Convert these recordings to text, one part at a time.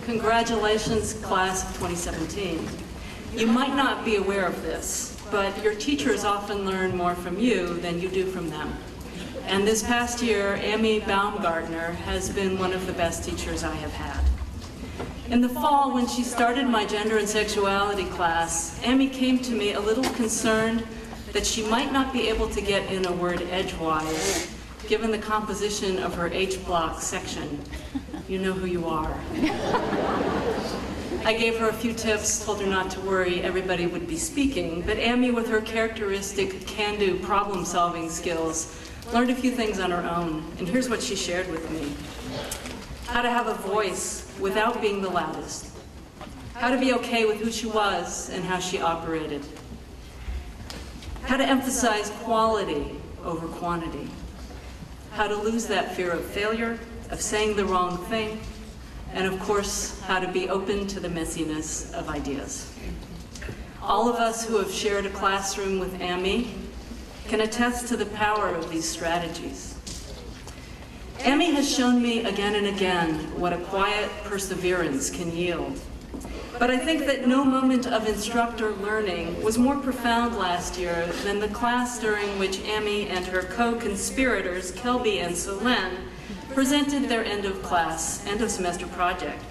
Congratulations, class of 2017. You might not be aware of this, but your teachers often learn more from you than you do from them. And this past year, Amy Baumgartner has been one of the best teachers I have had. In the fall, when she started my gender and sexuality class, Amy came to me a little concerned that she might not be able to get in a word edgewise, given the composition of her H-block section. You know who you are. I gave her a few tips, told her not to worry, everybody would be speaking, but Amy, with her characteristic can-do problem-solving skills, learned a few things on her own, and here's what she shared with me. How to have a voice without being the loudest. How to be okay with who she was and how she operated. How to emphasize quality over quantity. How to lose that fear of failure, of saying the wrong thing, and of course, how to be open to the messiness of ideas. All of us who have shared a classroom with Amy can attest to the power of these strategies. Amy has shown me again and again what a quiet perseverance can yield. But I think that no moment of instructor learning was more profound last year than the class during which Amy and her co-conspirators, Kelby and Suzanne, presented their end of semester project.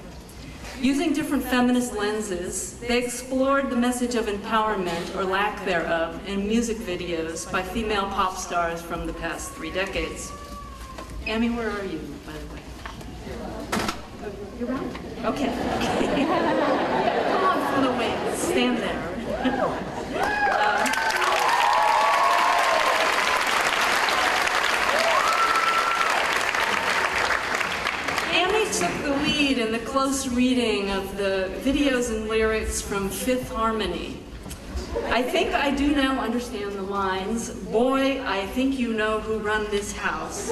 Using different feminist lenses, they explored the message of empowerment, or lack thereof, in music videos by female pop stars from the past 3 decades. Amy, where are you, by the way? Oh, you're right. Okay. Come on from the wings. Stand there. Amy took the lead in the close reading of the videos and lyrics from Fifth Harmony. I think I do now understand the lines, boy, I think you know who run this house.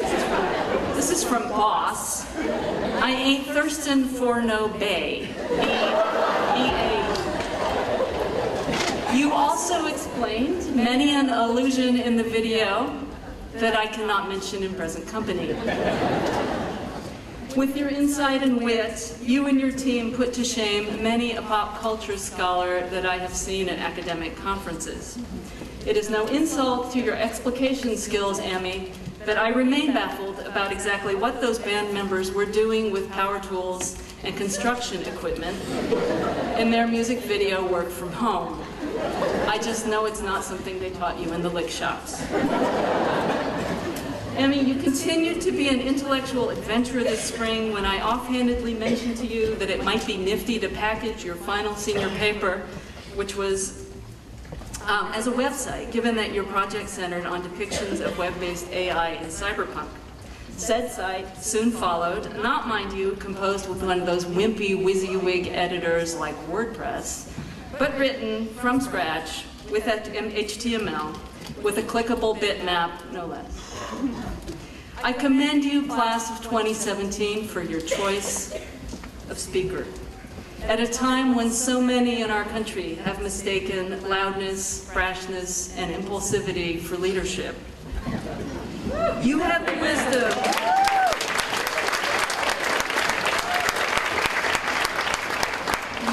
This is from Boss. I ain't thirstin' for no bay. B-A. You also explained many an allusion in the video that I cannot mention in present company. With your insight and wit, you and your team put to shame many a pop culture scholar that I have seen at academic conferences. It is no insult to your explication skills, Amy, but I remain baffled about exactly what those band members were doing with power tools and construction equipment in their music video work from home. I just know it's not something they taught you in the lick shops. Amy, you continued to be an intellectual adventurer this spring when I offhandedly mentioned to you that it might be nifty to package your final senior paper, which was as a website, given that your project centered on depictions of web-based AI in cyberpunk. Said site soon followed, not, mind you, composed with one of those wimpy WYSIWYG editors like WordPress, but written from scratch with HTML, with a clickable bitmap, no less. I commend you, class of 2017, for your choice of speaker. At a time when so many in our country have mistaken loudness, brashness, and impulsivity for leadership, you have the wisdom.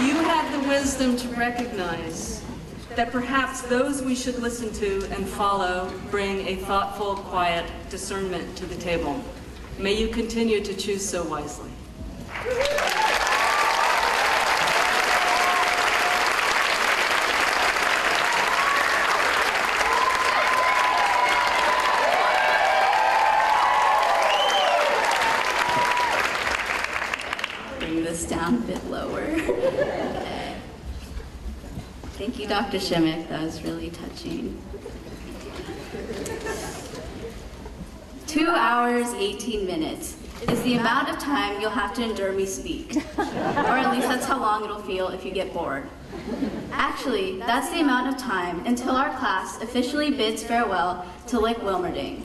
You have the wisdom to recognize that perhaps those we should listen to and follow bring a thoughtful, quiet discernment to the table. May you continue to choose so wisely. Bring this down a bit lower. Thank you, Dr. Shimek. That was really touching. 2 hours, 18 minutes is the amount of time you'll have to endure me speak. Or at least that's how long it'll feel if you get bored. Actually, that's the amount of time until our class officially bids farewell to Lick-Wilmerding.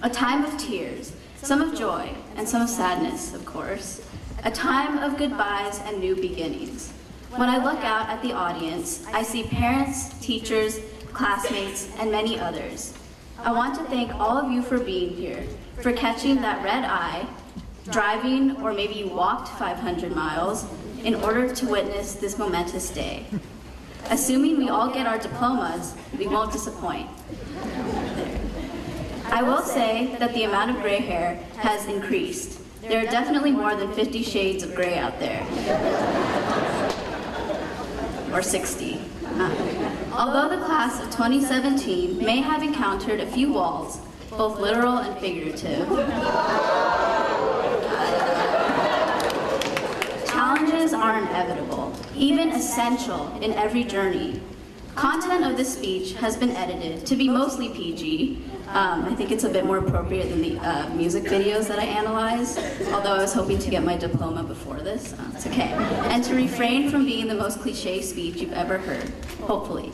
A time of tears, some of joy, and some of sadness, of course. A time of goodbyes and new beginnings. When I look out at the audience, I see parents, teachers, classmates, and many others. I want to thank all of you for being here, for catching that red eye, driving, or maybe you walked 500 miles in order to witness this momentous day. Assuming we all get our diplomas, we won't disappoint. I will say that the amount of gray hair has increased. There are definitely more than 50 shades of gray out there. Or 60. Although the class of 2017 may have encountered a few walls, both literal and figurative, challenges are inevitable, even essential in every journey. Content of this speech has been edited to be mostly PG. I think it's a bit more appropriate than the music videos that I analyzed, although I was hoping to get my diploma before this. It's okay. And to refrain from being the most cliche speech you've ever heard, hopefully.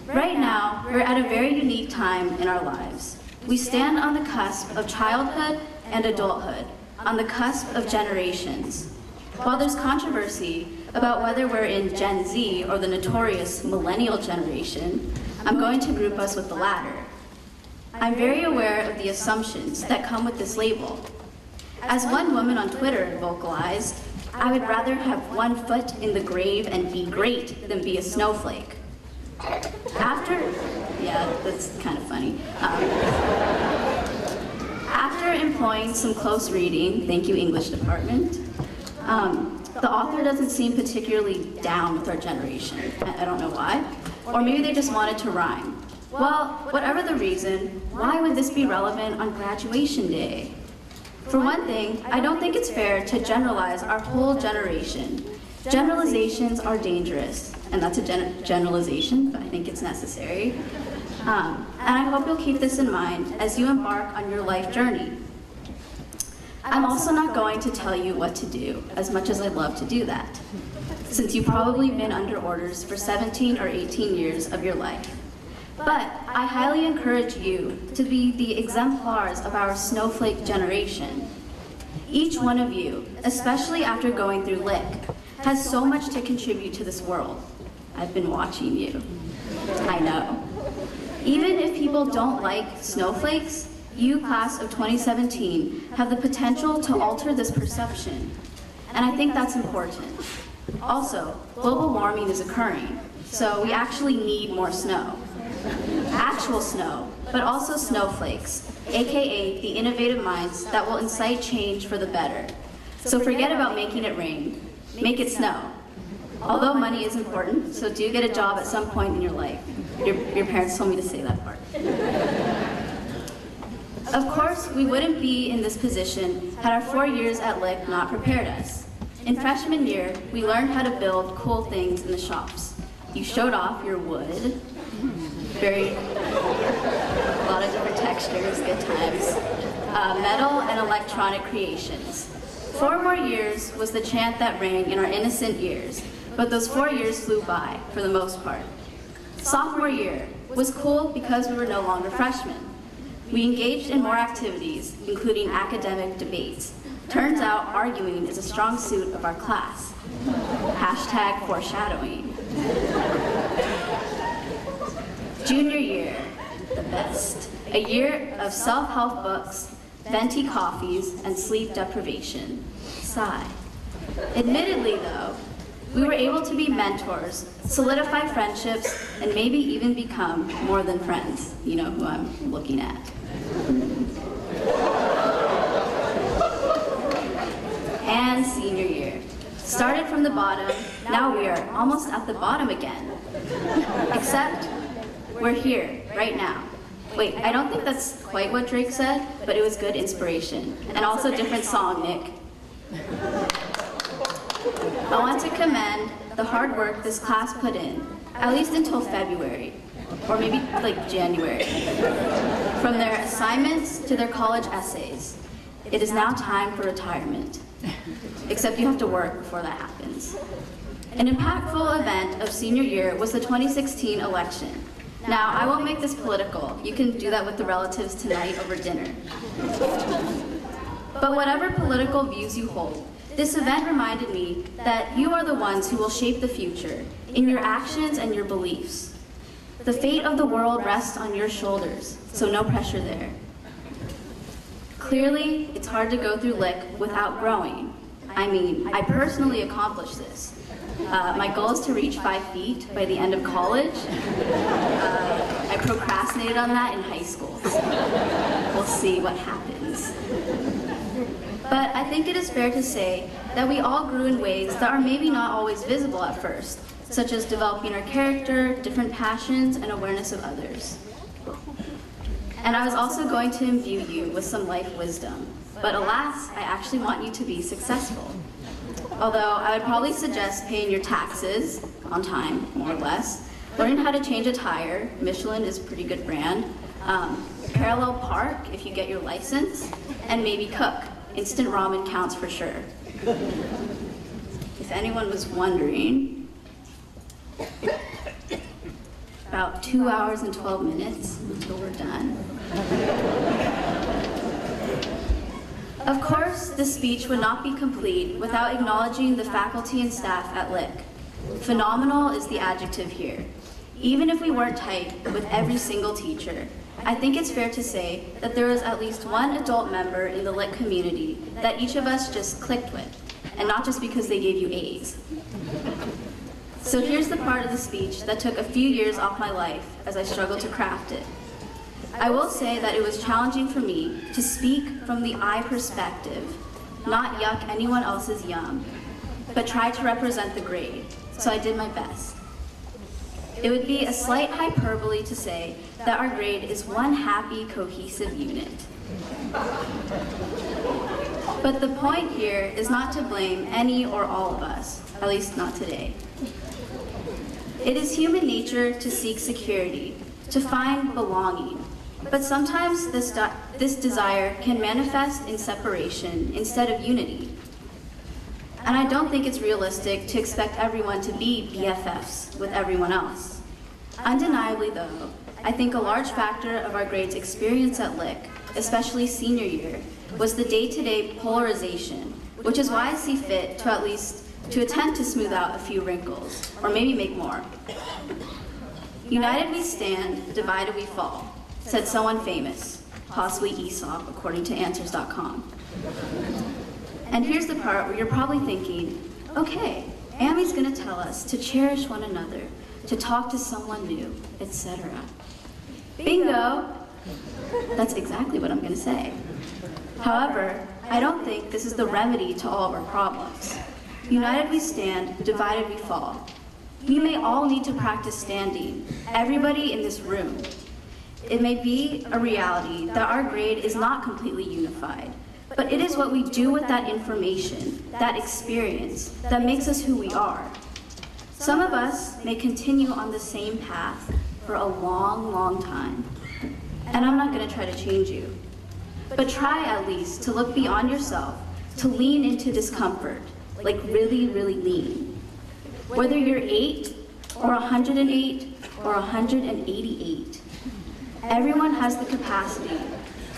Right now, we're at a very unique time in our lives. We stand on the cusp of childhood and adulthood, on the cusp of generations. While there's controversy about whether we're in Gen Z or the notorious millennial generation, I'm going to group us with the latter. I'm very aware of the assumptions that come with this label. As one woman on Twitter vocalized, I would rather have one foot in the grave and be great than be a snowflake. That's kind of funny. After employing some close reading, thank you English department, the author doesn't seem particularly down with our generation. I don't know why. Or maybe they just wanted to rhyme. Well, whatever the reason, why would this be relevant on graduation day? For one thing, I don't think it's fair to generalize our whole generation. Generalizations are dangerous, and that's a generalization, but I think it's necessary. And I hope you'll keep this in mind as you embark on your life journey. I'm also not going to tell you what to do, as much as I'd love to do that, since you've probably been under orders for 17 or 18 years of your life. But I highly encourage you to be the exemplars of our snowflake generation. Each one of you, especially after going through Lick, has so much to contribute to this world. I've been watching you. I know. Even if people don't like snowflakes, you, class of 2017, have the potential to alter this perception. And I think that's important. Also, global warming is occurring, so we actually need more snow. Actual snow, but also snowflakes, aka the innovative minds that will incite change for the better. So forget about making it rain, make it snow. Although money is important, so do get a job at some point in your life. Your parents told me to say that part. Of course, we wouldn't be in this position had our 4 years at Lick not prepared us. In freshman year, we learned how to build cool things in the shops. You showed off your wood, a lot of different textures, good times, metal and electronic creations. 4 more years was the chant that rang in our innocent ears, but those 4 years flew by, for the most part. Sophomore year was cool because we were no longer freshmen. We engaged in more activities, including academic debates. Turns out arguing is a strong suit of our class. Hashtag foreshadowing. Junior year, the best. A year of self-help books, venti coffees, and sleep deprivation. Sigh. Admittedly, though, we were able to be mentors, solidify friendships, and maybe even become more than friends. You know who I'm looking at. And senior year. Started from the bottom, now we are almost at the bottom again. Except, we're here, right now. Wait, I don't think that's quite what Drake said, but it was good inspiration. And also a different song, Nick. I want to commend the hard work this class put in, at least until February, or maybe like January. From their assignments to their college essays, it is now time for retirement. Except you have to work before that happens. An impactful event of senior year was the 2016 election. Now, I won't make this political. You can do that with the relatives tonight over dinner. But whatever political views you hold, this event reminded me that you are the ones who will shape the future in your actions and your beliefs. The fate of the world rests on your shoulders, so no pressure there. Clearly, it's hard to go through Lick without growing. I mean, I personally accomplished this. My goal is to reach 5 feet by the end of college. I procrastinated on that in high school. So we'll see what happens. But I think it is fair to say that we all grew in ways that are maybe not always visible at first, such as developing our character, different passions, and awareness of others. And I was also going to imbue you with some life wisdom. But alas, I actually want you to be successful. Although I would probably suggest paying your taxes on time, more or less, learning how to change a tire, Michelin is a pretty good brand, parallel park if you get your license, and maybe cook. Instant ramen counts for sure. If anyone was wondering, about 2 hours and 12 minutes until we're done. Of course, this speech would not be complete without acknowledging the faculty and staff at Lick. Phenomenal is the adjective here. Even if we weren't tight with every single teacher, I think it's fair to say that there was at least one adult member in the Lick community that each of us just clicked with, and not just because they gave you A's. So here's the part of the speech that took a few years off my life as I struggled to craft it. I will say that it was challenging for me to speak from the I perspective, not yuck anyone else's yum, but try to represent the grade, so I did my best. It would be a slight hyperbole to say that our grade is one happy, cohesive unit. But the point here is not to blame any or all of us, at least not today. It is human nature to seek security, to find belonging, but sometimes this desire can manifest in separation instead of unity. And I don't think it's realistic to expect everyone to be BFFs with everyone else. Undeniably though, I think a large factor of our grade's experience at Lick, especially senior year, was the day-to-day polarization, which is why I see fit to attempt to smooth out a few wrinkles, or maybe make more. United we stand, divided we fall, said someone famous, possibly Aesop, according to Answers.com. And here's the part where you're probably thinking, okay, Amy's gonna tell us to cherish one another, to talk to someone new, etc. Bingo! That's exactly what I'm gonna say. However, I don't think this is the remedy to all of our problems. United we stand, divided we fall. We may all need to practice standing, everybody in this room. It may be a reality that our grade is not completely unified, but it is what we do with that information, that experience, that makes us who we are. Some of us may continue on the same path for a long, long time, and I'm not going to try to change you. But try at least to look beyond yourself, to lean into discomfort, like really, really lean. Whether you're 8 or 108 or 188, everyone has the capacity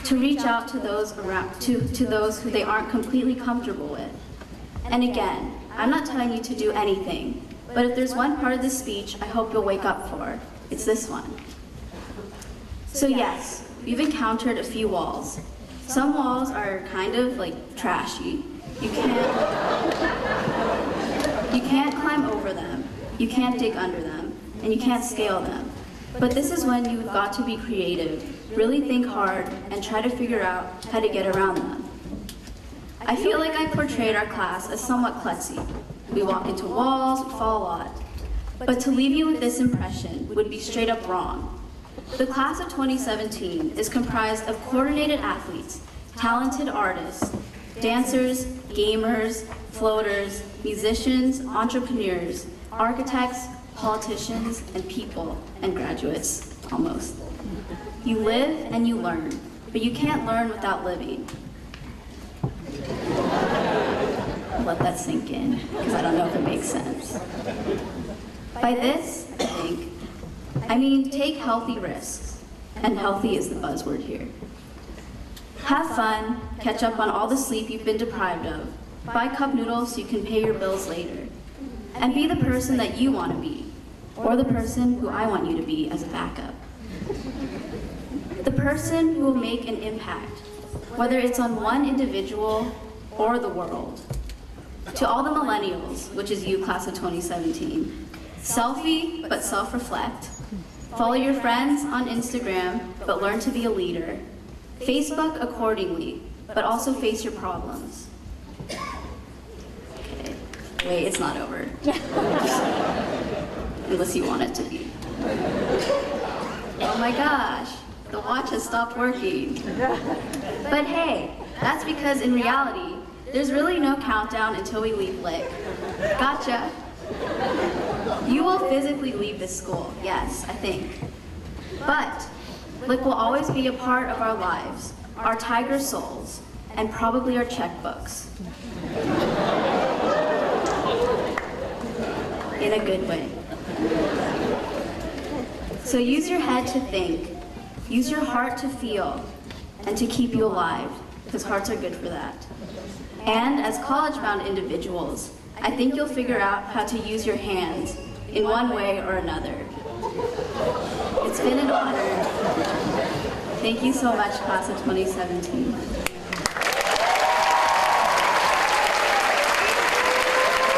to reach out to those around, to those who they aren't completely comfortable with. And again, I'm not telling you to do anything, but if there's one part of this speech I hope you'll wake up for, it's this one. So yes, we've encountered a few walls. Some walls are kind of like trashy. You can't climb over them, you can't dig under them, and you can't scale them. But this is when you've got to be creative, really think hard, and try to figure out how to get around them. I feel like I portrayed our class as somewhat klutzy. We walk into walls, we fall a lot. But to leave you with this impression would be straight up wrong. The class of 2017 is comprised of coordinated athletes, talented artists, dancers, gamers, floaters, musicians, entrepreneurs, architects, politicians, and people, and graduates, almost. You live and you learn, but you can't learn without living. Let that sink in, because I don't know if it makes sense. By this, I mean take healthy risks, and healthy is the buzzword here. Have fun, catch up on all the sleep you've been deprived of, buy cup noodles so you can pay your bills later, and be the person that you want to be, or the person who I want you to be as a backup. The person who will make an impact, whether it's on one individual or the world. To all the millennials, which is you, class of 2017, selfie, but self-reflect. Follow your friends on Instagram, but learn to be a leader. Facebook accordingly, but also face your problems. Okay. Wait, it's not over. Unless you want it to be. Oh my gosh, the watch has stopped working. But hey, that's because in reality, there's really no countdown until we leave Lick. Gotcha. You will physically leave this school, yes, I think. But Lick will always be a part of our lives, our tiger souls, and probably our checkbooks. In a good way. So use your head to think, use your heart to feel, and to keep you alive, because hearts are good for that. And as college-bound individuals, I think you'll figure out how to use your hands in one way or another. It's been an honor. Thank you so much, class of 2017.